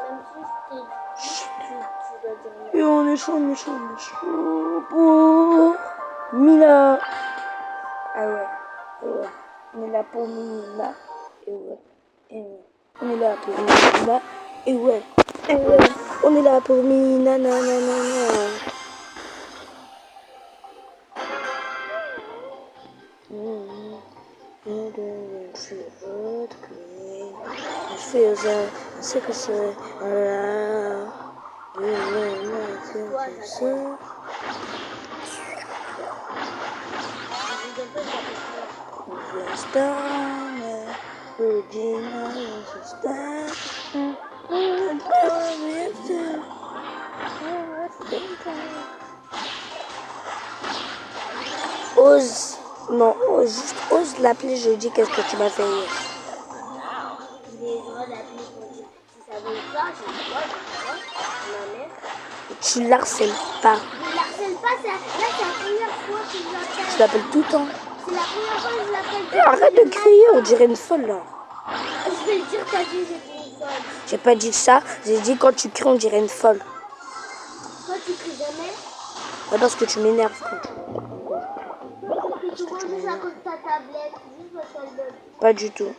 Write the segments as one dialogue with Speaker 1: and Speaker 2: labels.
Speaker 1: Même si je t'ai dit, tu dois dire
Speaker 2: Et on est chaud, on est chaud, on est chaud. Pour Mina. Ah ouais, ouais. On est là pour Mina. Et ouais, et ouais. On est là pour Mina. Et ouais, et ouais. On est là pour Mina, nanana. C'est que c'est Ose, non, juste ose l'appeler jeudi, qu'est-ce que tu m'as fait hier?
Speaker 1: j'ai le droit d'appeler pour dire si ça veut pas, j'ai le droit, ma mère.
Speaker 2: Tu l'harcèles pas.
Speaker 1: Je l'harcèle pas, là c'est la première fois que je l'appelle.
Speaker 2: Tu l'appelles tout le temps.
Speaker 1: C'est la première fois que je l'appelle.
Speaker 2: Arrête de crier, on dirait une folle là.
Speaker 1: Je vais le dire, t'as dit j'étais une folle.
Speaker 2: J'ai pas dit ça, j'ai dit quand tu cries, on dirait une folle.
Speaker 1: Toi tu cries jamais.
Speaker 2: Ouais, parce que tu m'énerves.
Speaker 1: Tu vois juste à cause de ta tablette, juste parce qu'elle donne.
Speaker 2: Pas du tout.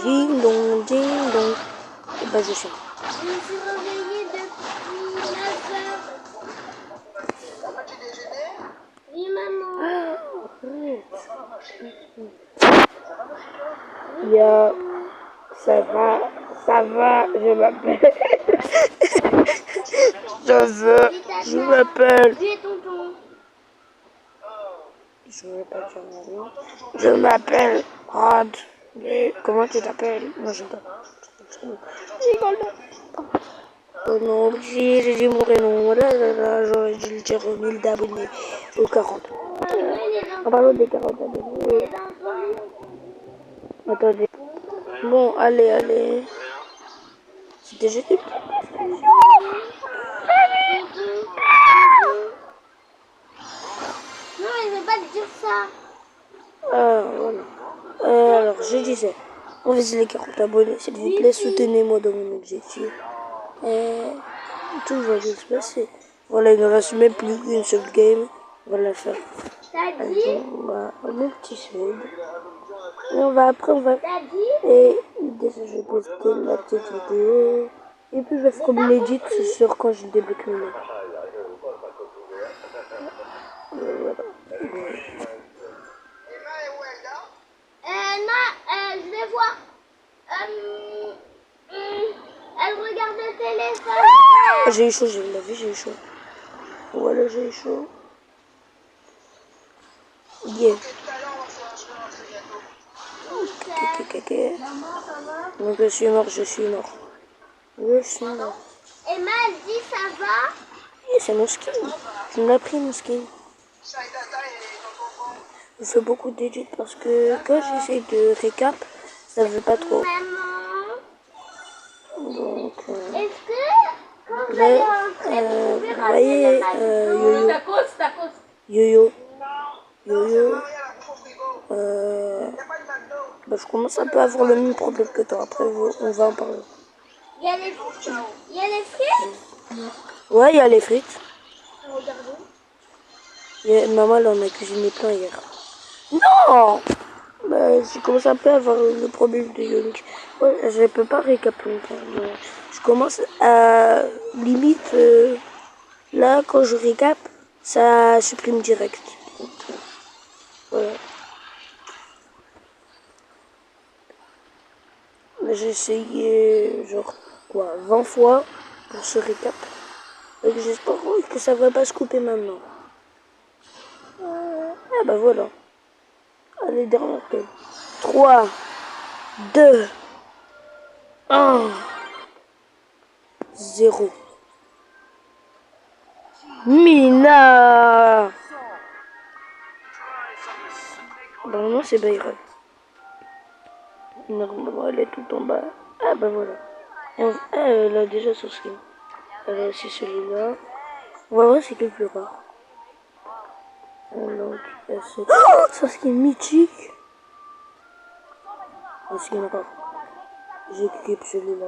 Speaker 2: Ding dong, ding dong. Et bah je suis.
Speaker 1: Je me suis réveillée depuis 9 heures. Oui maman.
Speaker 2: Yo, ça va, je m'appelle. Je m'appelle.
Speaker 1: Oui tonton.
Speaker 2: Je m'appelle Rod. Comment tu t'appelles? Moi je Oh non, si j'ai dit mon prénom, j'aurais dû le dire aux 1000 d'abonnés, aux 40. En parlant des 40 abonnés. Attendez. Bon, allez. C'était juste une
Speaker 1: Non, il ne veut pas te dire ça.
Speaker 2: voilà. Alors, je disais, on vise les 40 abonnés, s'il vous plaît, soutenez-moi dans mon objectif. Tout va bien se passer. Voilà, il ne reste même plus qu'une seule game. On va la faire.
Speaker 1: T'as dit?
Speaker 2: On va un petit sub. Et on va.
Speaker 1: T'as dit?
Speaker 2: Et dès que je vais poster la petite vidéo. Et puis je vais faire comme une edit sur quand je débloque le net.
Speaker 1: Non, je vais voir. Elle regarde le téléphone.
Speaker 2: J'ai eu chaud, j'ai eu chaud. Voilà, j'ai eu chaud. Yeah. Ok. Donc je suis mort.
Speaker 1: Emma, elle dit ça va?
Speaker 2: Et c'est mon skin. Tu m'as pris mon skin. Je fais beaucoup d'édits parce que quand j'essaie de récap, ça veut pas trop.
Speaker 1: Maman,
Speaker 2: Donc,
Speaker 1: est-ce que quand vous allez rentrer, vous pouvez ramener le maillot?
Speaker 2: Yo-yo. Je commence un peu à avoir le même problème que toi. Après, on va en parler.
Speaker 1: Il y a les frites?
Speaker 2: Ouais, il y a les frites.
Speaker 1: Regardez.
Speaker 2: Maman, elle en a cuisiné plein hier. Non! J'ai commencé un peu à avoir le problème de Young. Ouais, je peux pas récapituler longtemps. Je commence à limite là quand je récap, ça supprime direct. Donc, voilà. J'ai essayé genre 20 fois pour ce récap. Donc j'espère que ça va pas se couper maintenant. Voilà. Allez, dernière game. 3, 2, 1, 0. Mina! Normalement, c'est Byron. Normalement, elle est tout en bas. Voilà. Elle a déjà son skin. Elle a aussi celui-là. On va voir c'est quel plus rare. Donc, oh, son skin mythique. Un skin rare. J'ai cliqué celui-là.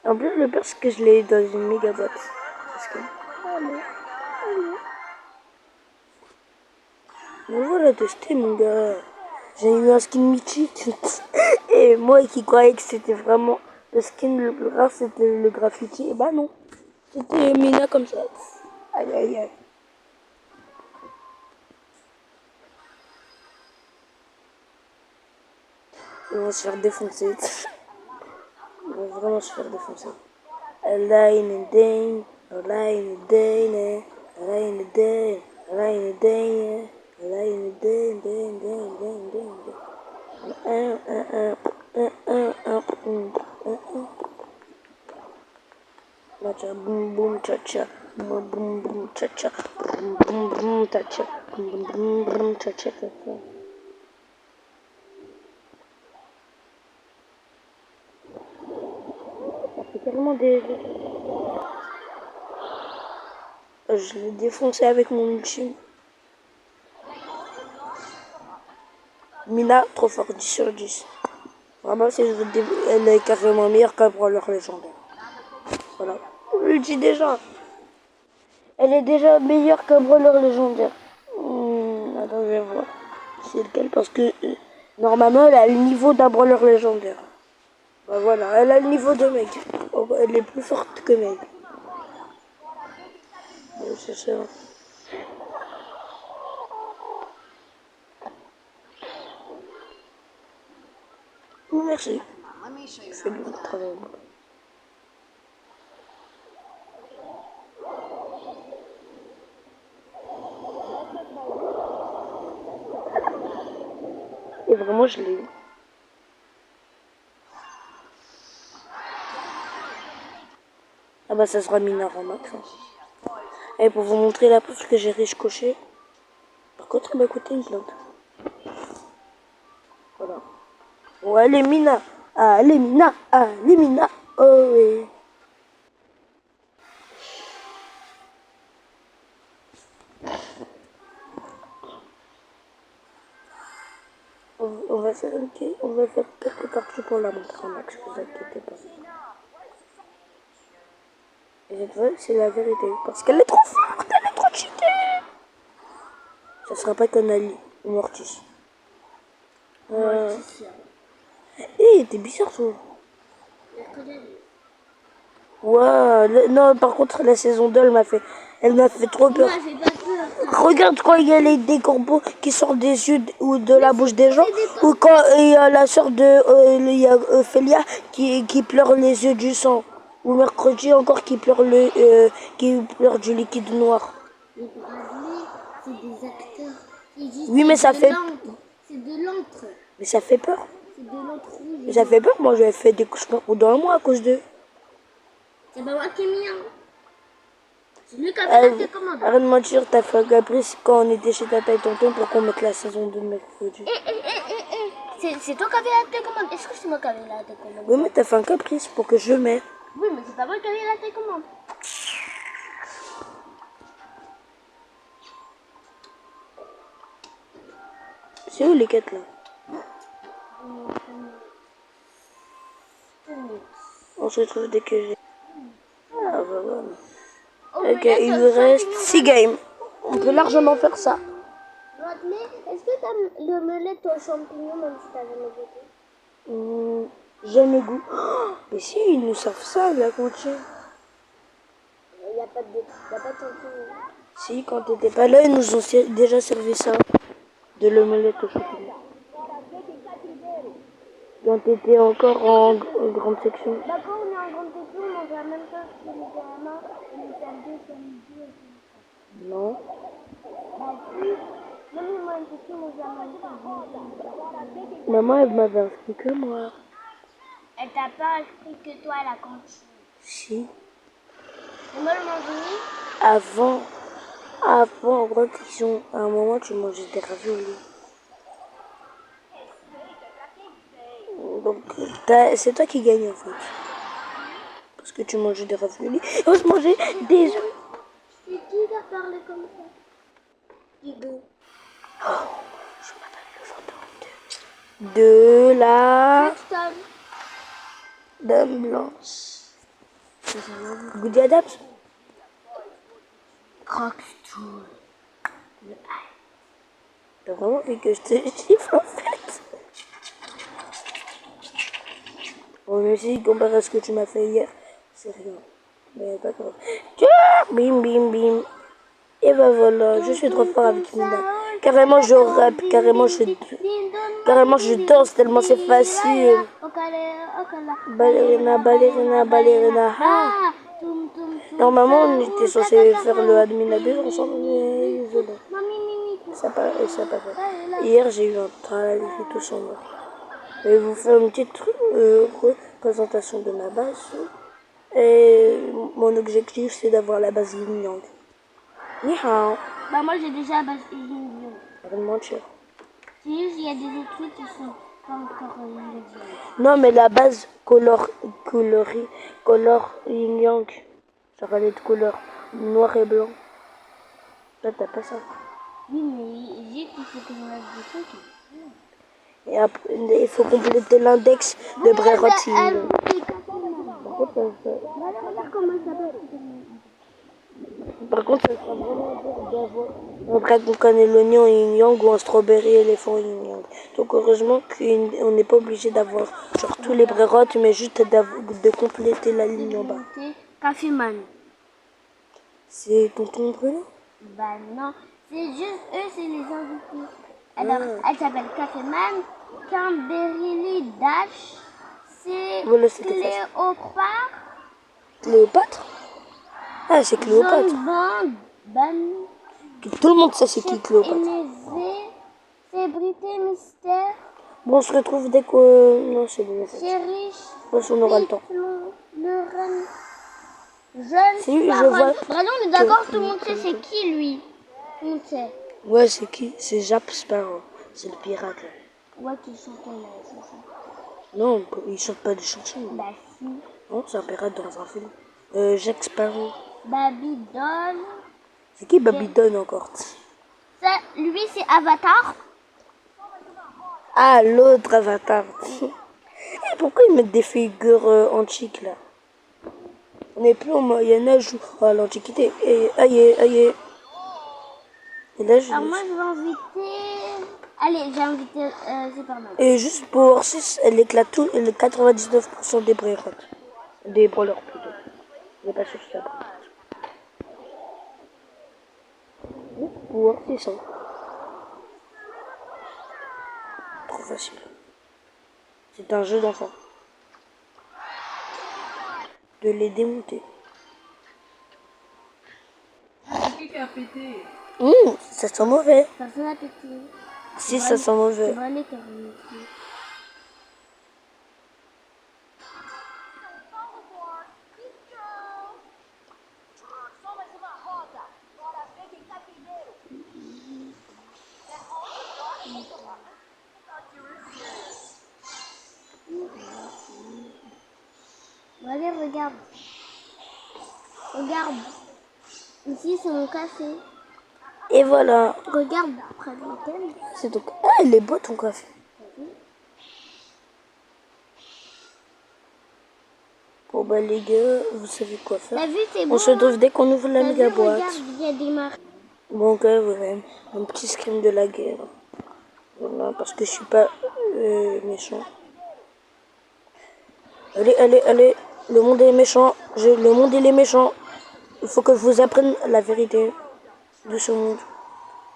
Speaker 2: En plus, le pire, c'est que je l'ai dans une méga boîte. Ce skin. Allez, allez. Mais voilà, testé, mon gars. J'ai eu un skin mythique. Et moi qui croyais que c'était vraiment le skin le plus rare, c'était le graffiti. Et bah non. C'était Mina comme ça. Aïe aïe aïe. Ils vont se faire défoncer. Ils vont vraiment se faire défoncer. A line and dane, a line and dane, a line and dane, a line and dane, a line and dane, dane, dane, dane, dane. Cha boom boom cha cha, boom boom boom cha cha, boom boom boom cha cha, boom boom boom cha cha cha cha. C'est carrément des. Je l'ai défoncé avec mon ultime. Mina, trop fort, 10 sur 10. Vraiment, elle est carrément meilleure qu'un brawler légendaire. Voilà. Je le dis déjà. Elle est déjà meilleure qu'un brawler légendaire. Attends, je vais voir. C'est lequel parce que normalement, elle a le niveau d'un brawler légendaire. Bah voilà, elle a le niveau de mec. Oh, bah, elle est plus forte que mec. C'est ça. Oh, merci. Je fais le travail. Et vraiment, je l'ai eu. Ah bah ça sera Mina en max. Et pour vous montrer la preuve que j'ai riche coché. Par contre, elle m'a coûté une plante. Voilà. Oh, allez Mina. Allez Mina. Allez Mina. Oh oui. On va faire quelques parties pour la montrer en max, vous inquiétez pas. Et cette fois, c'est la vérité. Parce qu'elle est trop forte, elle est trop cheatée. Ça sera pas comme Ali ou Mortis. T'es bizarre toi. Ouais, non, par contre, la saison 2, elle m'a fait trop peur.
Speaker 1: Moi, j'ai pas peur.
Speaker 2: Regarde quand il y a des corbeaux qui sortent des yeux ou de la bouche des gens, ou quand il y a la sœur de il y a, Ophélia qui pleure les yeux du sang, ou mercredi encore qui pleure qui pleure du liquide noir.
Speaker 1: Les Bradley, c'est des acteurs.
Speaker 2: Oui, mais ça fait.
Speaker 1: C'est de l'encre.
Speaker 2: Mais ça fait peur.
Speaker 1: C'est de l'encre rouge.
Speaker 2: Mais ça fait peur. Moi, j'avais fait des cauchemars pendant un mois à cause d'eux.
Speaker 1: C'est pas moi qui ai mis un. C'est lui qui a fait la télécommande.
Speaker 2: Arrête de mentir, t'as fait un caprice quand on était chez Tata et Tonton pour qu'on mette la saison 2 de mercredi.
Speaker 1: C'est toi qui avais la télécommande. Est-ce que c'est moi qui avais la télécommande?
Speaker 2: Oui, mais t'as fait un caprice pour que je mette.
Speaker 1: Oui, mais c'est pas moi qui avais la télécommande.
Speaker 2: C'est où les quêtes là? On se retrouve dès que j'ai. Ah bah voilà. Ok, il nous reste 6 games. On peut largement faire ça.
Speaker 1: Rodney, est-ce que t'as l'omelette aux champignons même si t'as jamais goûté?
Speaker 2: Jamais goût. Oh, mais si, ils nous servent ça, la cantine.
Speaker 1: Il n'y a pas de champignons.
Speaker 2: Si, quand t'étais pas là, ils nous ont déjà servi ça. De l'omelette aux champignons. Quand t'étais encore en grande section.
Speaker 1: D'accord, on est en grande section, on mange la même chose que les gamins, on est samedi, samedi,
Speaker 2: Non.
Speaker 1: bah si, même moi une section, on mange la même chose.
Speaker 2: Maman, elle m'avait inscrit que moi.
Speaker 1: Elle t'a pas inscrit que toi à la cantine.
Speaker 2: Si.
Speaker 1: Et moi, le mangeais.
Speaker 2: Avant, en grande section, à un moment, tu mangeais des raviolis. Donc, c'est toi qui gagne en fait. que tu mangeais des raviolis. On se mangeait des œufs.
Speaker 1: C'est qui qui a parlé comme ça? Hugo.
Speaker 2: Je m'appelle le fantôme de la
Speaker 1: Paxton.
Speaker 2: Dame Blanche. Goody Adams.
Speaker 1: Croque-tout.
Speaker 2: T'as vraiment envie que je te gifle en fait? Bon, mais si, comparé à ce que tu m'as fait hier, c'est rien. Mais pas grave. Bim, bim, bim. Et ben voilà, je suis trop fort avec Linda. Carrément, je rappe, carrément, je danse tellement c'est facile. Ballerina, ballerina, ballerina. Ah. Normalement, on était censé faire le admin à deux ensemble, mais désolé. Ça pas fait. Hier, j'ai eu un travail et tout sans moi. Je vais vous faire une petite représentation de ma base. Et mon objectif, c'est d'avoir la base Yin Yang. Ni hao.
Speaker 1: Bah moi j'ai déjà base Yin.
Speaker 2: Arrête de mentir.
Speaker 1: C'est juste il y a des autres trucs qui sont pas encore Yin.
Speaker 2: Non, mais la base color Yin Yang. Ça va être couleur noir et blanc. Là, t'as pas ça.
Speaker 1: Oui, mais j'ai qu'il faut que je reste des trucs.
Speaker 2: Et après, il faut compléter l'index de Brerotin. Par contre, ça sera vraiment dur d'avoir un dragon cannellonion Yin Yang ou un strawberry éléphant Yin Yang. Donc heureusement qu'on n'est pas obligé d'avoir genre tous les Brerots, mais juste de compléter la ligne en bas.
Speaker 1: Café Man.
Speaker 2: C'est tonton Bruno?
Speaker 1: Bah non, c'est juste eux, c'est les invités. Alors, elle s'appelle Café Man, Camberly Dash, c'est
Speaker 2: Voilà,
Speaker 1: Cléopâtre.
Speaker 2: Cléopâtre? Ah, c'est Cléopâtre.
Speaker 1: John Van
Speaker 2: Tout le monde sait c'est qui Cléopâtre.
Speaker 1: C'est Brité Mystère.
Speaker 2: Bon, on se retrouve dès que... Non, c'est bon.
Speaker 1: C'est riche.
Speaker 2: Parce qu'on aura le temps.
Speaker 1: Le reine. Jeune.
Speaker 2: Si, je vois.
Speaker 1: Vraiment, on est d'accord, tout le monde sait c'est qui lui. Tout le monde sait.
Speaker 2: Ouais, c'est qui? C'est Jack Sparrow. C'est le pirate. Là.
Speaker 1: Ouais, qui chantait là, c'est ça.
Speaker 2: Non, il chante pas des chansons.
Speaker 1: Bah si.
Speaker 2: Non, c'est un pirate dans un film. Jack Sparrow.
Speaker 1: Babydon.
Speaker 2: C'est qui Babydon encore?
Speaker 1: Ça, lui, c'est Avatar.
Speaker 2: Ah, l'autre Avatar. Et pourquoi ils mettent des figures antiques là? On n'est plus au Moyen-Âge ou à l'Antiquité. Et aïe, aïe. Et là,
Speaker 1: Alors moi, je vais inviter... Allez, j'ai invité Superman.
Speaker 2: Et juste pour 6, elle éclate tout, le 99% des brawlers. Des brawlers plutôt. Je n'ai pas sûr que c'est ça. Pour 600. Trop facile. C'est un jeu d'enfant. De les démonter.
Speaker 3: Qui a pété?
Speaker 2: Ça sent mauvais.
Speaker 1: Personne n'a pété.
Speaker 2: Si, ça sent mauvais.
Speaker 1: C'est Brené qui a pété. Regarde, regarde. Regarde. Ici, c'est mon café.
Speaker 2: Et voilà.
Speaker 1: Regarde près de l'hôtel.
Speaker 2: C'est donc... Ah, il est beau ton café. Bon bah les gars, vous savez quoi faire.
Speaker 1: T'as vu, c'est beau.
Speaker 2: On se retrouve dès qu'on ouvre la
Speaker 1: T'as
Speaker 2: méga
Speaker 1: vu,
Speaker 2: boîte.
Speaker 1: regarde, il y a des marques.
Speaker 2: Bon ok, voilà, un petit scream de la guerre. Voilà, parce que je suis pas méchant. Allez, allez, allez. Le monde est méchant. Le monde il est méchant. Il faut que je vous apprenne la vérité de ce monde.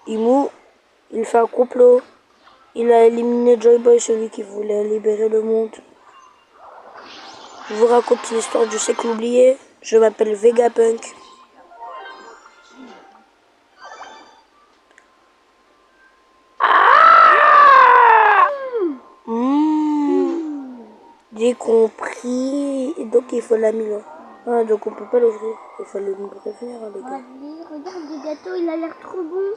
Speaker 2: Imu, il fait un complot. Il a éliminé Joy Boy, celui qui voulait libérer le monde. Je vous raconte l'histoire du siècle oublié. Je m'appelle Vegapunk. J'ai compris. Et donc il faut la mise. Ah, donc on peut pas l'ouvrir. Il fallait nous prévenir, les gars.
Speaker 1: Regarde le gâteau, il a l'air trop bon.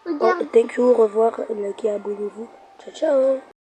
Speaker 2: Oh,
Speaker 1: Regarde.
Speaker 2: thank you, au revoir, likez, abonnez-vous. Ciao, ciao.